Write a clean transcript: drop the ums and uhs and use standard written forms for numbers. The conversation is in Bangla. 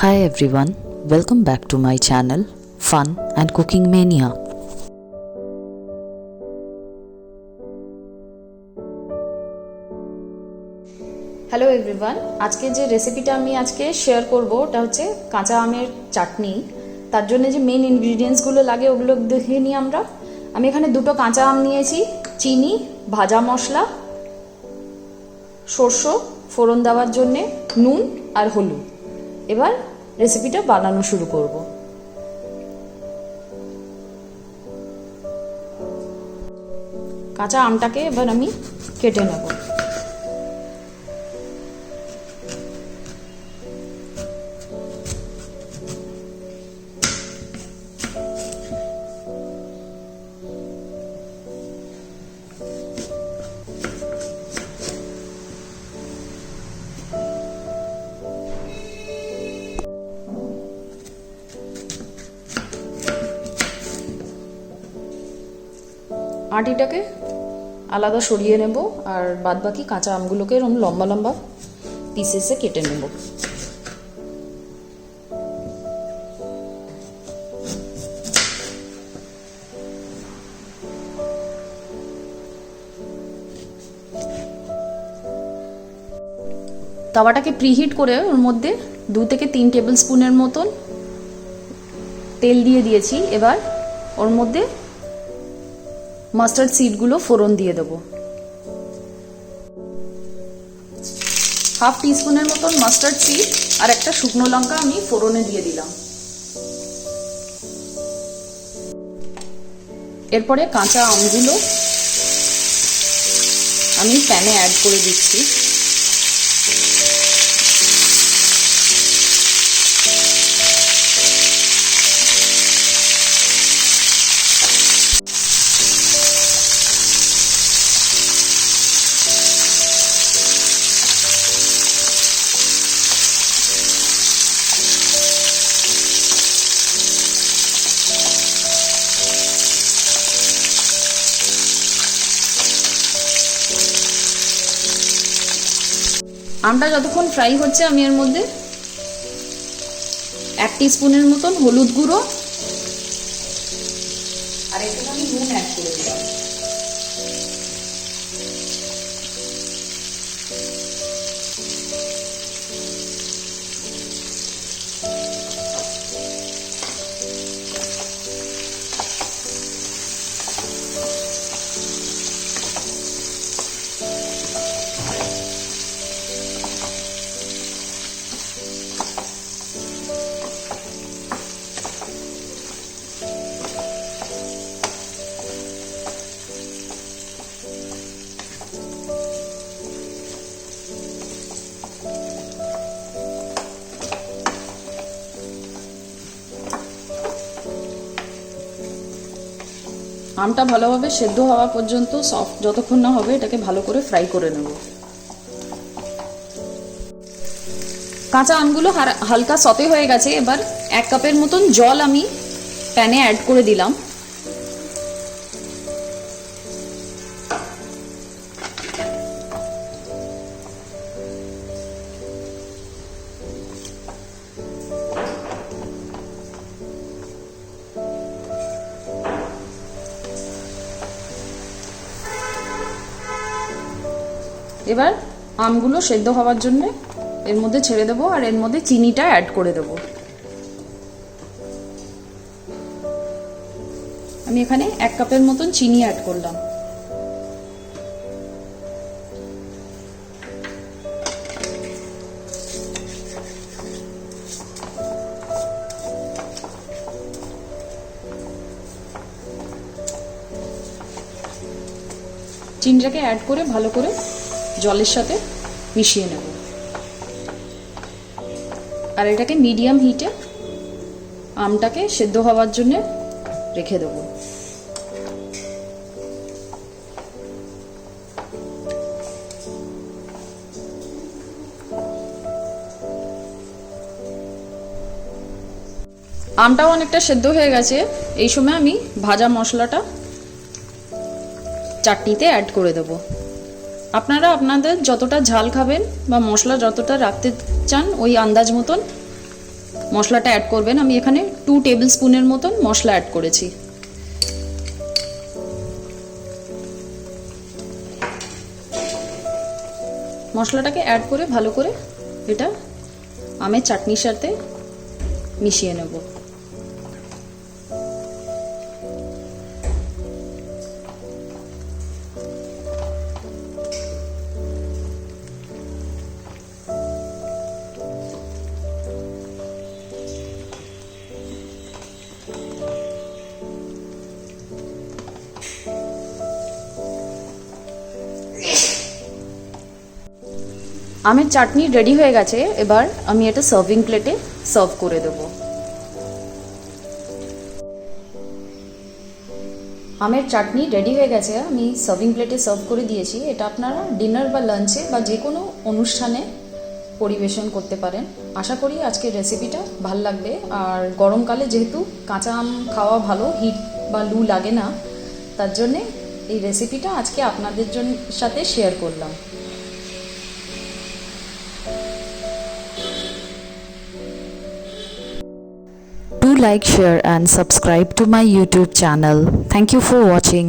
Hi everyone, welcome back to my channel Fun and Cooking Mania. Hello everyone, আজকে যে রেসিপিটা আমি আজকে শেয়ার করব ওটা হচ্ছে কাঁচা আমের চাটনি। তার জন্য যে মেন ইনগ্রিডিয়েন্টসগুলো লাগে ওগুলো দেখে নিই আমরা। আমি এখানে দুটো কাঁচা আম নিয়েছি, চিনি, ভাজা মশলা, সরষে ফোড়ন দেওয়ার জন্যে, নুন আর হলুদ। এবার রেসিপিটা বানানো শুরু করব। কাঁচা আমটাকে এবার আমি কেটে নেব। আটিটাকে আলাদা সরিয়ে নেব আর বাদবাকি কাঁচা আমগুলোকে এরকম লম্বা লম্বা পিসেসে কেটে নেব। তাওয়াটাকে প্রিহিট করে ওর মধ্যে 2 থেকে 3 টেবিল স্পুনের মতন তেল দিয়ে দিয়েছি। এবার ওর মধ্যে মাস্টার্ড সিডগুলো ফোড়ন দিয়ে দেবো। 1/2 টিস্পুনের মতন মাস্টার্ড সিড আর একটা শুকনো লঙ্কা আমি ফোড়নে দিয়ে দিলাম। এরপরে কাঁচা আমগুলো আমি প্যানে অ্যাড করে দিচ্ছি। আমটা যতক্ষণ ফ্রাই হচ্ছে আমি এর মধ্যে 1 টিস্পুনের মতন হলুদ গুঁড়ো আর একটুখানি নুন অ্যাড করে দিলাম। আমটা ভালোভাবে সেদ্ধ হওয়া পর্যন্ত সফট যতক্ষণ না হবে এটাকে ভালো করে ফ্রাই করে নেব। কাঁচা আমগুলো হালকা সতে হয়ে গেছে। এবার 1 কাপের মতন জল আমি প্যানে অ্যাড করে দিলাম। এবার আমগুলো সেদ্ধ হওয়ার জন্য এর মধ্যে ছেড়ে দেবো আর এর মধ্যে চিনিটা অ্যাড করে দেব। আমি এখানে 1 কাপের মতন চিনি অ্যাড করলাম। চিনিটাকে অ্যাড করে ভালো করে জলের সাথে মিশিয়ে নেব আর এটাকে মিডিয়াম হিটে আমটাকে সেদ্ধ হওয়ার জন্য রেখে দেব। আমটাও অনেকটা সেদ্ধ হয়ে গেছে। এই সময় আমি ভাজা মশলাটা চাটনিতে অ্যাড করে দেব। আপনারা আপনাদের যতটা ঝাল খাবেন বা মশলা যতটা রাখতে চান ওই আন্দাজ মতন মশলাটা অ্যাড করবেন। আমি এখানে 2 টেবিল স্পুনের মতন মশলা অ্যাড করেছি। মশলাটাকে অ্যাড করে ভালো করে এটা আমের চাটনির সাথে মিশিয়ে নেব। আমের চাটনি রেডি হয়ে গেছে। এবার আমি এটা সার্ভিং প্লেটে সার্ভ করে দেব। আমের চাটনি রেডি হয়ে গেছে, আমি সার্ভিং প্লেটে সার্ভ করে দিয়েছি। এটা আপনারা ডিনার বা লাঞ্চে বা যে কোনো অনুষ্ঠানে পরিবেশন করতে পারেন। আশা করি আজকের রেসিপিটা ভাল লাগবে। আর গরমকালে যেহেতু কাঁচা আম খাওয়া ভালো, হিট বা লু লাগে না, তার জন্যে এই রেসিপিটা আজকে আপনাদের সাথে শেয়ার করলাম। Do like, share and subscribe to my YouTube channel. Thank you for watching.